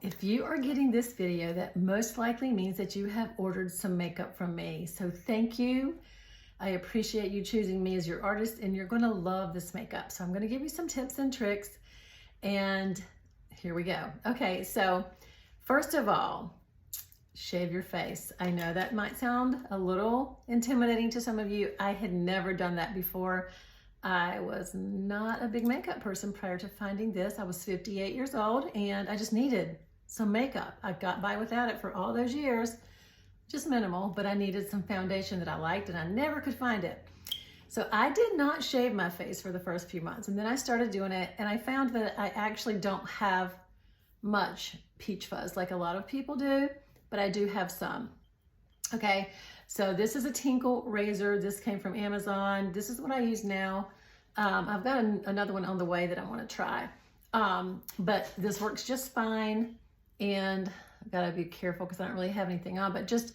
If you are getting this video, that most likely means that you have ordered some makeup from me. So thank you. I appreciate you choosing me as your artist, and you're gonna love this makeup. So I'm gonna give you some tips and tricks, and here we go. Okay, so first of all, shave your face. I know that might sound a little intimidating to some of you. I had never done that before. I was not a big makeup person prior to finding this. I was 58 years old and I just needed some makeup. I got by without it for all those years, just minimal, but I needed some foundation that I liked and I never could find it. So I did not shave my face for the first few months, and then I started doing it and I found that I actually don't have much peach fuzz like a lot of people do, but I do have some. Okay, so this is a Tinkle razor. This came from Amazon. This is what I use now. I've got another one on the way that I want to try, but this works just fine. And I've got to be careful because I don't really have anything on, but just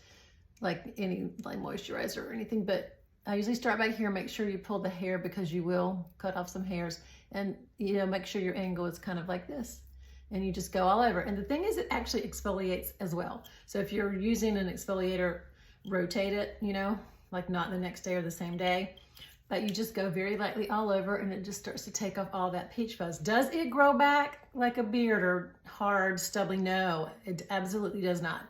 like any moisturizer or anything. But I usually start back here, make sure you pull the hair because you will cut off some hairs, and make sure your angle is kind of like this. And you just go all over. And the thing is, it actually exfoliates as well. So if you're using an exfoliator, rotate it, like not the next day or the same day, but you just go very lightly all over and it just starts to take off all that peach fuzz. Does it grow back like a beard or hard, stubbly? No, it absolutely does not.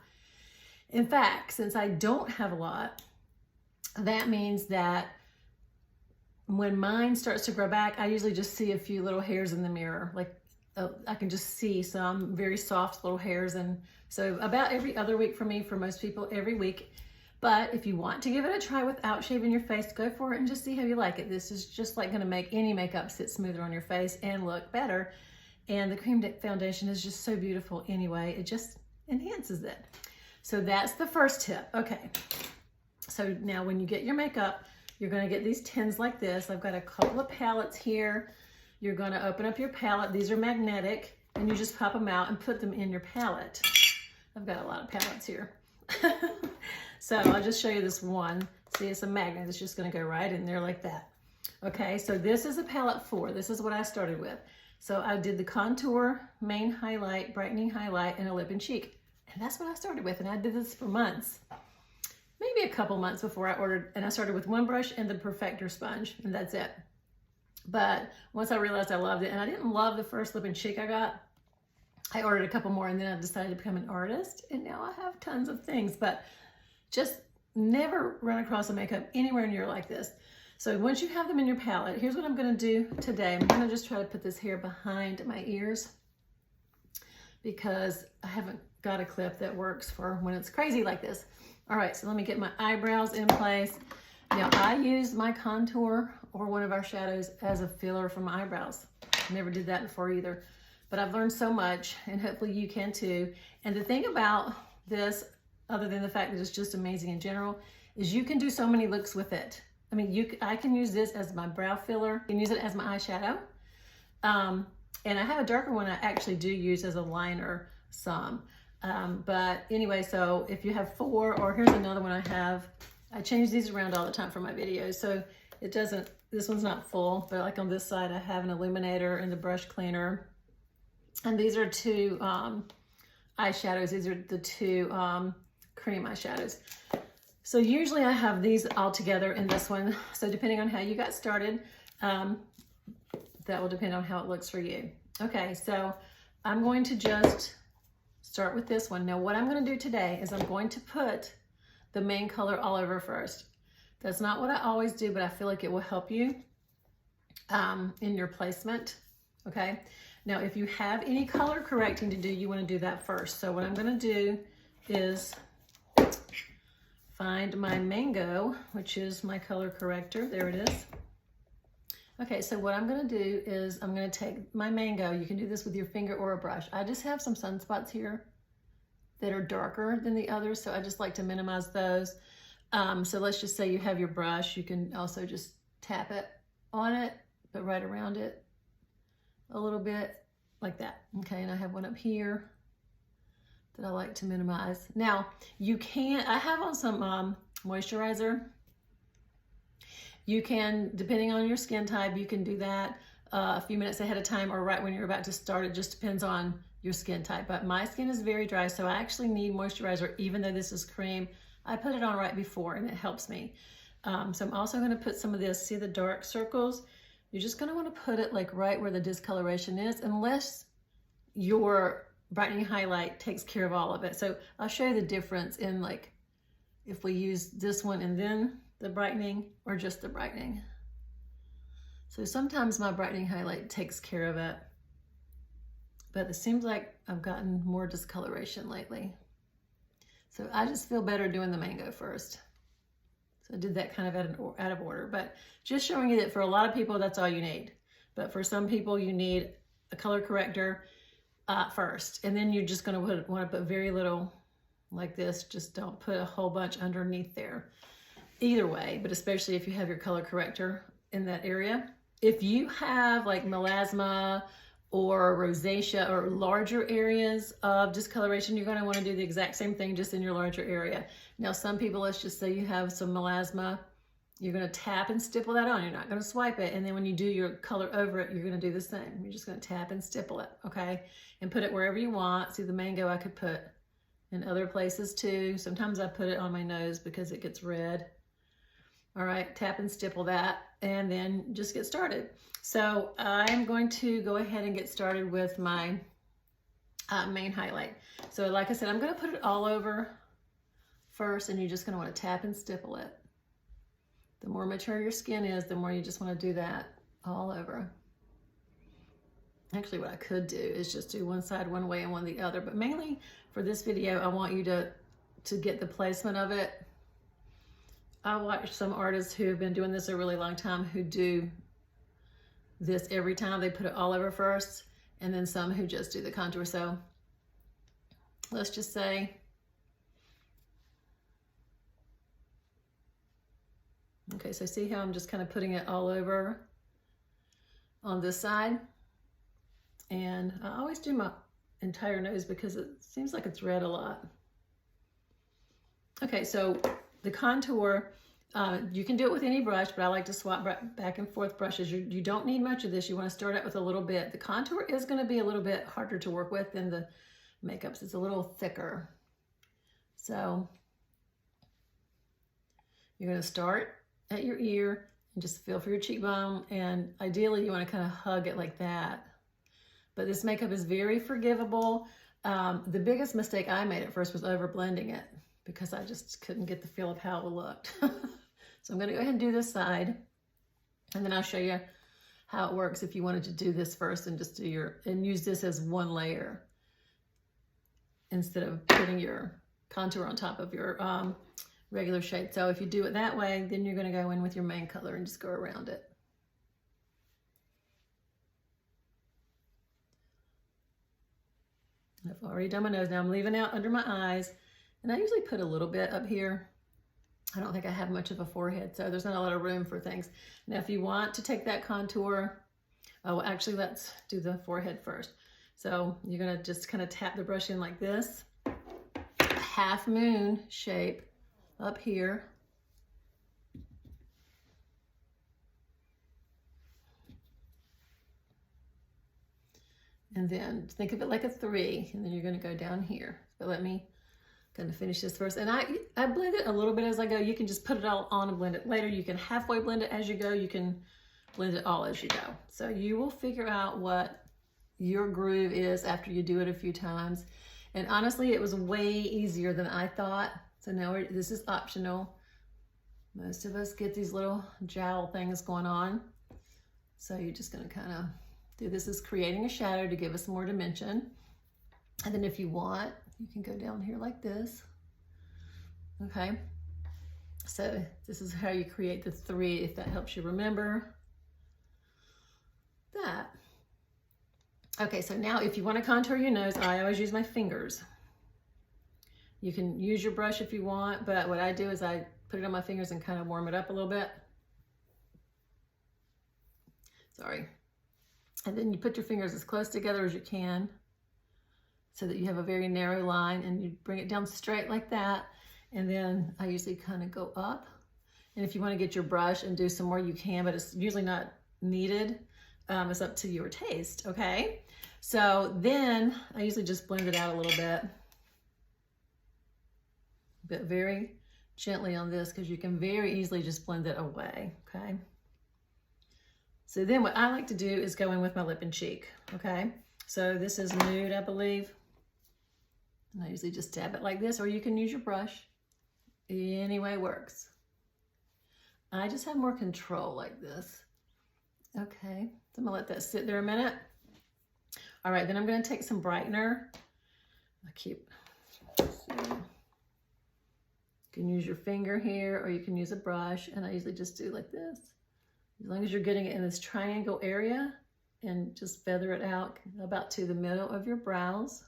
In fact, since I don't have a lot, that means that when mine starts to grow back, I usually just see a few little hairs in the mirror. Like I can just see some very soft little hairs. And so about every other week for me, for most people, every week. But if you want to give it a try without shaving your face, go for it and just see how you like it. This is just like gonna make any makeup sit smoother on your face and look better. And the cream foundation is just so beautiful anyway. It just enhances it. So that's the first tip. Okay, so now when you get your makeup, you're gonna get these tins like this. I've got a couple of palettes here. You're gonna open up your palette. These are magnetic, and you just pop them out and put them in your palette. I've got a lot of palettes here. So I'll just show you this one. See, it's a magnet. It's just gonna go right in there like that. Okay, so this is a palette 4. This is what I started with. So I did the contour, main highlight, brightening highlight, and a lip and cheek. And that's what I started with, and I did this for months. Maybe a couple months before I ordered, and I started with one brush and the Perfector sponge, and that's it. But once I realized I loved it, and I didn't love the first lip and cheek I got, I ordered a couple more, and then I decided to become an artist, and now I have tons of things. But just never run across a makeup anywhere near like this. So once you have them in your palette, here's what I'm gonna do today. I'm gonna just try to put this hair behind my ears because I haven't got a clip that works for when it's crazy like this. All right, so let me get my eyebrows in place. Now I use my contour or one of our shadows as a filler for my eyebrows. Never did that before either, but I've learned so much, and hopefully you can too. And the thing about this, other than the fact that it's just amazing in general, is you can do so many looks with it. I mean, I can use this as my brow filler. I can use it as my eyeshadow. And I have a darker one I actually do use as a liner some. But anyway, so if you have 4, or here's another one I have. I change these around all the time for my videos. So it doesn't, this one's not full, but like on this side, I have an Illuminator and the brush cleaner. And these are 2 eyeshadows. These are the 2 cream eyeshadows. So usually I have these all together in this one. So depending on how you got started, that will depend on how it looks for you. Okay, so I'm going to just start with this one. Now what I'm gonna do today is I'm going to put the main color all over first. That's not what I always do, but I feel like it will help you in your placement, okay? Now, if you have any color correcting to do, you wanna do that first. So what I'm gonna do is find my mango, which is my color corrector. There it is. Okay, so what I'm gonna do is I'm gonna take my mango. You can do this with your finger or a brush. I just have some sunspots here that are darker than the others, so I just like to minimize those. So let's just say you have your brush. You can also just tap it on it, but right around it a little bit like that. Okay, and I have one up here that I like to minimize. Now, you can, I have on some moisturizer. You can, depending on your skin type, you can do that a few minutes ahead of time or right when you're about to start. It just depends on your skin type. But my skin is very dry, so I actually need moisturizer even though this is cream. I put it on right before and it helps me. So I'm also going to put some of this, see the dark circles? You're just going to want to put it like right where the discoloration is, unless your brightening highlight takes care of all of it. So I'll show you the difference in like if we use this one and then the brightening or just the brightening. So sometimes my brightening highlight takes care of it, but it seems like I've gotten more discoloration lately. So I just feel better doing the mango first. So I did that kind of out of order, but just showing you that for a lot of people, that's all you need. But for some people, you need a color corrector first. And then you're just gonna want to put very little like this. Just don't put a whole bunch underneath there. Either way, but especially if you have your color corrector in that area. If you have like melasma or rosacea or larger areas of discoloration, you're going to want to do the exact same thing just in your larger area. Now, some people, let's just say you have some melasma, you're going to tap and stipple that on. You're not going to swipe it. And then when you do your color over it, you're going to do the same. You're just going to tap and stipple it, okay? And put it wherever you want. See, the mango I could put in other places too. Sometimes I put it on my nose because it gets red. All right, tap and stipple that, and then just get started. So I'm going to go ahead and get started with my main highlight. So like I said, I'm going to put it all over first, and you're just going to want to tap and stipple it. The more mature your skin is, the more you just want to do that all over. Actually, what I could do is just do one side one way and one the other, but mainly for this video, I want you to get the placement of it. I watch some artists who have been doing this a really long time who do this every time. They put it all over first, and then some who just do the contour. So let's just say, okay, so see how I'm just kind of putting it all over on this side? And I always do my entire nose because it seems like it's red a lot. Okay, so the contour, you can do it with any brush, but I like to swap back and forth brushes. You don't need much of this. You want to start out with a little bit. The contour is going to be a little bit harder to work with than the makeups. It's a little thicker. So you're going to start at your ear and just feel for your cheekbone. And ideally, you want to kind of hug it like that. But this makeup is very forgivable. The biggest mistake I made at first was over blending it, because I just couldn't get the feel of how it looked. So I'm gonna go ahead and do this side, and then I'll show you how it works if you wanted to do this first and just do and use this as one layer instead of putting your contour on top of your regular shade. So if you do it that way, then you're gonna go in with your main color and just go around it. I've already done my nose. Now I'm leaving out under my eyes. And I usually put a little bit up here. I don't think I have much of a forehead, so there's not a lot of room for things. Now, if you want to take that contour, oh, actually, let's do the forehead first. So you're gonna just kind of tap the brush in like this, half moon shape up here. And then think of it like a 3, and then you're gonna go down here. So let me kind of finish this first. And I blend it a little bit as I go. You can just put it all on and blend it later. You can halfway blend it as you go. You can blend it all as you go. So you will figure out what your groove is after you do it a few times. And honestly, it was way easier than I thought. So now this is optional. Most of us get these little jowl things going on. So you're just gonna kind of do this as creating a shadow to give us more dimension. And then if you want, you can go down here like this. Okay. So this is how you create the 3, if that helps you remember that. Okay, so now if you want to contour your nose, I always use my fingers. You can use your brush if you want, but what I do is I put it on my fingers and kind of warm it up a little bit. Sorry. And then you put your fingers as close together as you can so that you have a very narrow line, and you bring it down straight like that. And then I usually kind of go up. And if you want to get your brush and do some more, you can, but it's usually not needed. It's up to your taste, okay? So then I usually just blend it out a little bit, but very gently on this because you can very easily just blend it away, okay? So then what I like to do is go in with my lip and cheek, okay? So this is nude, I believe. And I usually just dab it like this, or you can use your brush. Any way works. I just have more control like this. Okay, so I'm gonna let that sit there a minute. All right, then I'm gonna take some brightener. You can use your finger here, or you can use a brush, and I usually just do like this. As long as you're getting it in this triangle area, and just feather it out about to the middle of your brows.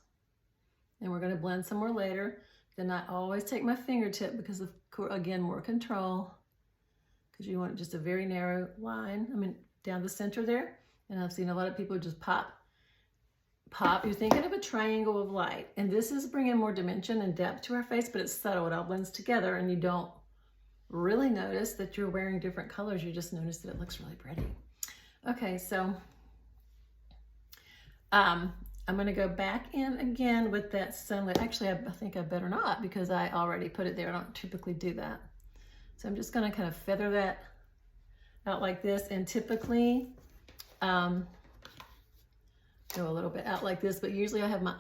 And we're gonna blend some more later. Then I always take my fingertip because of, again, more control, because you want just a very narrow line, I mean, down the center there. And I've seen a lot of people just pop. You're thinking of a triangle of light. And this is bringing more dimension and depth to our face, but it's subtle. It all blends together and you don't really notice that you're wearing different colors. You just notice that it looks really pretty. Okay, so I'm gonna go back in again with that sunlit. Actually, I think I better not because I already put it there. I don't typically do that. So I'm just gonna kind of feather that out like this, and typically go a little bit out like this, but usually I have my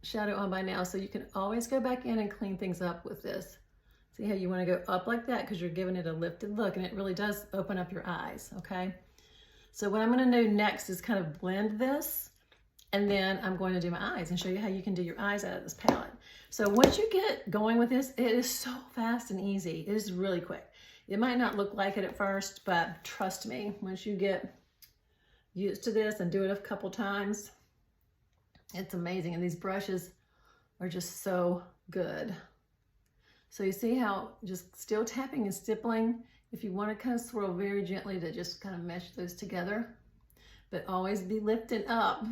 eyeshadow on by now, so you can always go back in and clean things up with this. See how you wanna go up like that because you're giving it a lifted look, and it really does open up your eyes, okay? So what I'm gonna do next is kind of blend this, and then I'm going to do my eyes and show you how you can do your eyes out of this palette. So once you get going with this, it is so fast and easy. It is really quick. It might not look like it at first, but trust me, once you get used to this and do it a couple times, it's amazing. And these brushes are just so good. So you see how just still tapping and stippling, if you want to kind of swirl very gently to just kind of mesh those together, but always be lifting up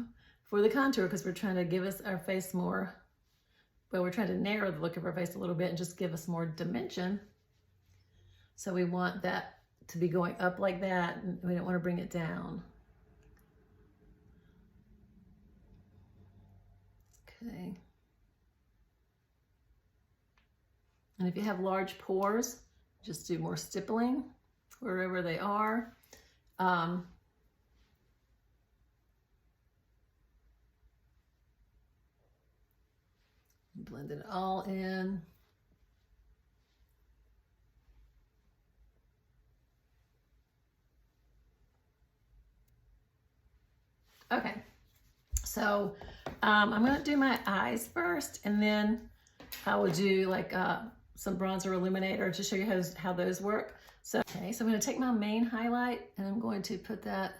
for the contour because we're trying to give us our face more, well, we're trying to narrow the look of our face a little bit and just give us more dimension. So we want that to be going up like that, and we don't want to bring it down. Okay. And if you have large pores, just do more stippling wherever they are. Blend it all in. Okay, so I'm gonna do my eyes first, and then I will do like some bronzer illuminator to show you how those work. So, okay, so I'm gonna take my main highlight and I'm going to put that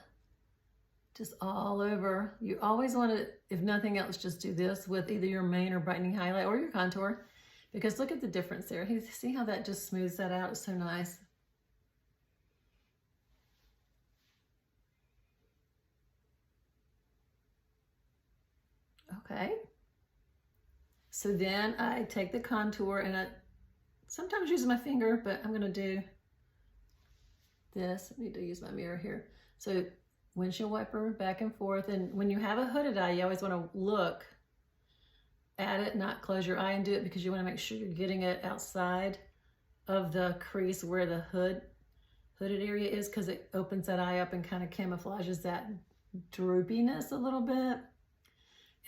just all over. You always want to, if nothing else, just do this with either your main or brightening highlight or your contour, because look at the difference there. See how that just smooths that out? It's so nice. Okay. So then I take the contour and I sometimes use my finger, but I'm gonna do this. I need to use my mirror here. So windshield wiper back and forth. And when you have a hooded eye, you always want to look at it, not close your eye and do it, because you want to make sure you're getting it outside of the crease where the hooded area is, because it opens that eye up and kind of camouflages that droopiness a little bit.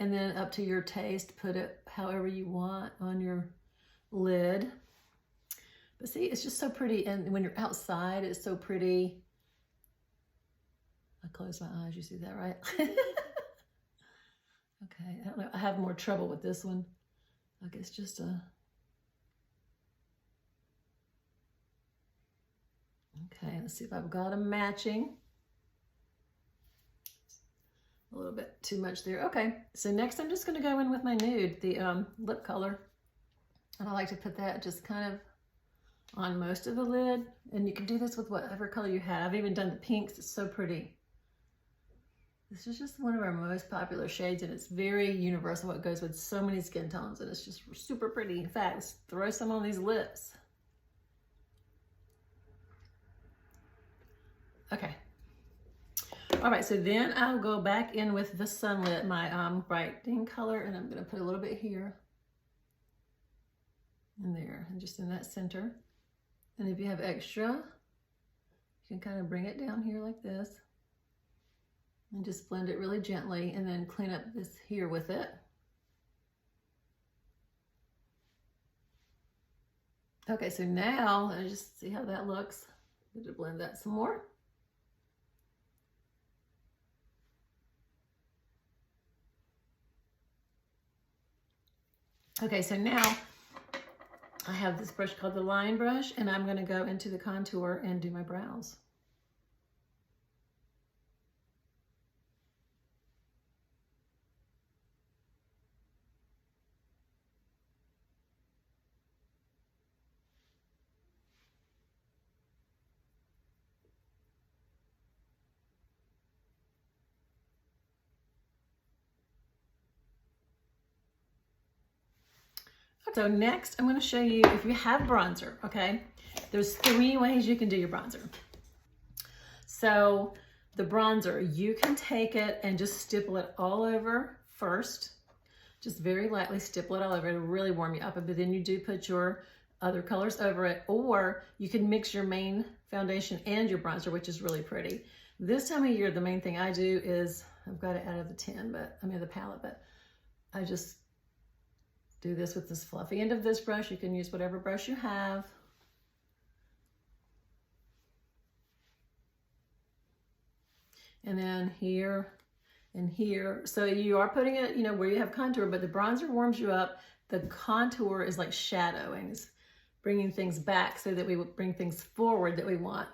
And then up to your taste, put it however you want on your lid. But see, it's just so pretty. And when you're outside, it's so pretty. I close my eyes, you see that, right? Okay, I don't know, I have more trouble with this one. Like it's just a, okay, let's see if I've got them matching. A little bit too much there. Okay, so next I'm just gonna go in with my nude, the lip color. And I like to put that just kind of on most of the lid. And you can do this with whatever color you have. I've even done the pinks, it's so pretty. This is just one of our most popular shades, and it's very universal. It goes with so many skin tones, and it's just super pretty. In fact, let's throw some on these lips. Okay. All All right, so then I'll go back in with the Sunlit, my brightening color, and I'm gonna put a little bit here and there, and just in that center. And if you have extra, you can kind of bring it down here like this and just blend it really gently, and then clean up this here with it. Okay, so now I just see how that looks. I'm going to blend that some more. Okay, so now I have this brush called the line brush, and I'm going to go into the contour and do my brows. So next, I'm going to show you if you have bronzer, okay? There's 3 ways you can do your bronzer. So the bronzer, you can take it and just stipple it all over first. Just very lightly stipple it all over. It'll really warm you up, but then you do put your other colors over it, or you can mix your main foundation and your bronzer, which is really pretty. This time of year, the main thing I do is, I've got it out of the tin, the palette, but I just do this with this fluffy end of this brush. You can use whatever brush you have. And then here and here. So you are putting it, where you have contour, but the bronzer warms you up. The contour is like shadowing. It's bringing things back so that we bring things forward that we want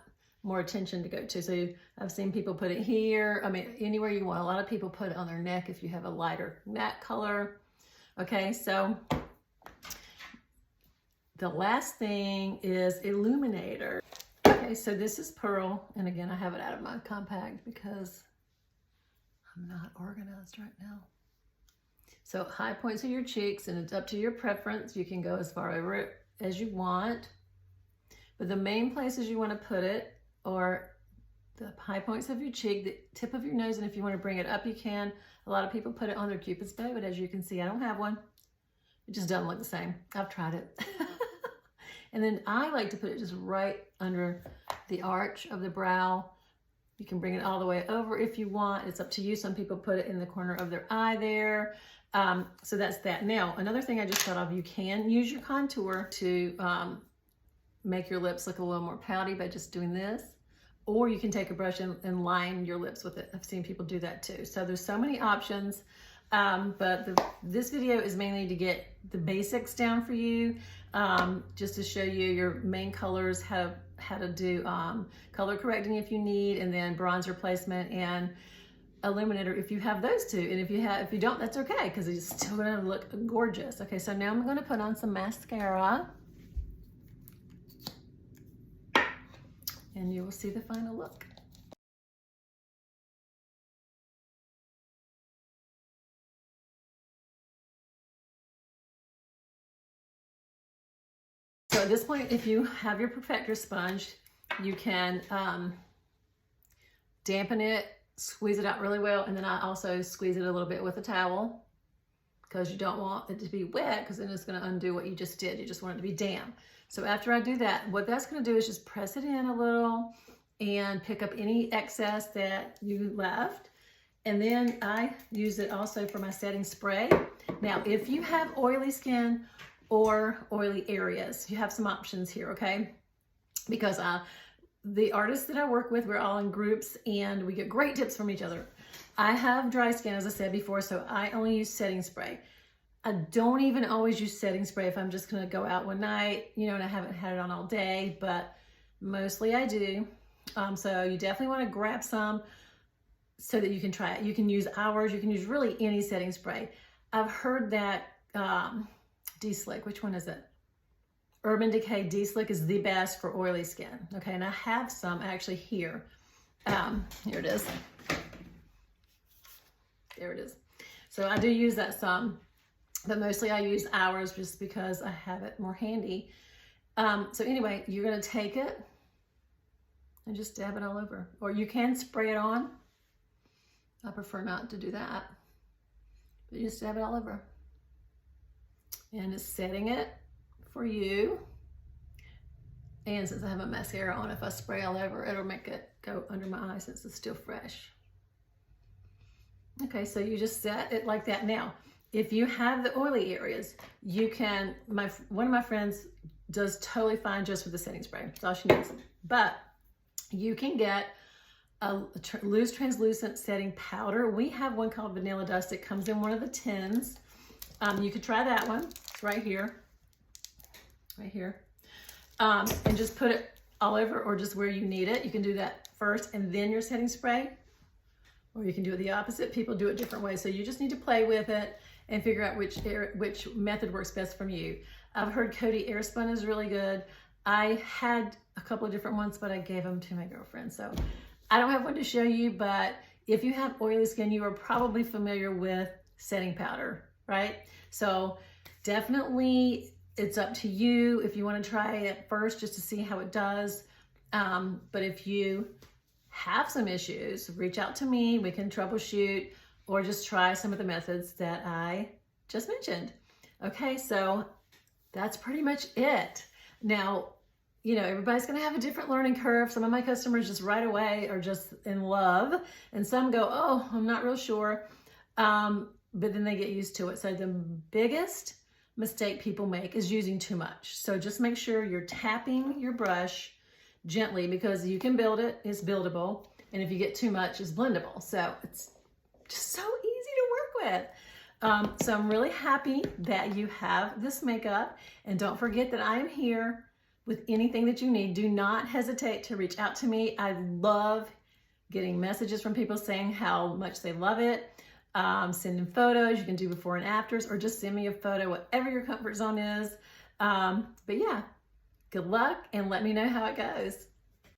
more attention to go to. So I've seen people put it here. Anywhere you want. A lot of people put it on their neck if you have a lighter matte color. Okay, so the last thing is Illuminator. Okay, so this is Pearl, and again, I have it out of my compact because I'm not organized right now. So high points of your cheeks, and it's up to your preference. You can go as far over it as you want, but the main places you want to put it are the high points of your cheek, the tip of your nose, and if you want to bring it up, you can. A lot of people put it on their Cupid's bow, but as you can see, I don't have one. It just doesn't look the same. I've tried it. And then I like to put it just right under the arch of the brow. You can bring it all the way over if you want. It's up to you. Some people put it in the corner of their eye there. So that's that. Now, another thing I just thought of, you can use your contour to make your lips look a little more pouty by just doing this. Or you can take a brush and line your lips with it. I've seen people do that too. So there's so many options. This video is mainly to get the basics down for you, just to show you your main colors, how to do color correcting if you need, and then bronzer placement and illuminator if you have those two. And if you don't, that's okay, because it's still gonna look gorgeous. Okay, so now I'm gonna put on some mascara, and you will see the final look. So at this point, if you have your perfector sponge, you can dampen it, squeeze it out really well, and then I also squeeze it a little bit with a towel, because you don't want it to be wet, because then it's going to undo what you just did. You just want it to be damp. So after I do that, what that's going to do is just press it in a little and pick up any excess that you left. And then I use it also for my setting spray. Now, if you have oily skin or oily areas, you have some options here, okay? Because the artists that I work with, we're all in groups and we get great tips from each other. I have dry skin, as I said before, so I only use setting spray. I don't even always use setting spray if I'm just gonna go out one night, and I haven't had it on all day, but mostly I do. So you definitely wanna grab some so that you can try it. You can use ours, you can use really any setting spray. I've heard that D-Slick, which one is it? Urban Decay D-Slick is the best for oily skin. Okay, and I have some actually here. Here it is. There it is. So I do use that some, but mostly I use ours just because I have it more handy. So anyway, you're gonna take it and just dab it all over. Or you can spray it on. I prefer not to do that. But you just dab it all over. And it's setting it for you. And since I have a mascara on, if I spray all over, it'll make it go under my eye since it's still fresh. Okay, so you just set it like that. Now, if you have the oily areas, you can, one of my friends does totally fine just with the setting spray. That's all she needs. But you can get a loose translucent setting powder. We have one called Vanilla Dust. It comes in one of the tins. You could try that one. It's right here. Right here. And just put it all over or just where you need it. You can do that first and then your setting spray, or you can do it the opposite. People do it different ways. So you just need to play with it and figure out which method works best from you. I've heard Coty Airspun is really good. I had a couple of different ones, but I gave them to my girlfriend. So I don't have one to show you, but if you have oily skin, you are probably familiar with setting powder, right? So definitely it's up to you if you want to try it first just to see how it does. But if you have some issues, reach out to me. We can troubleshoot or just try some of the methods that I just mentioned. Okay, so that's pretty much it. Now, you know, everybody's going to have a different learning curve. Some of my customers just right away are just in love, and some go, oh, I'm not real sure. But then they get used to it. So the biggest mistake people make is using too much. So just make sure you're tapping your brush gently, because you can build it, it's buildable. And if you get too much, it's blendable. So it's just so easy to work with. So I'm really happy that you have this makeup, and don't forget that I am here with anything that you need. Do not hesitate to reach out to me. I love getting messages from people saying how much they love it. Sending photos, you can do before and afters, or just send me a photo, whatever your comfort zone is. But yeah, good luck and let me know how it goes.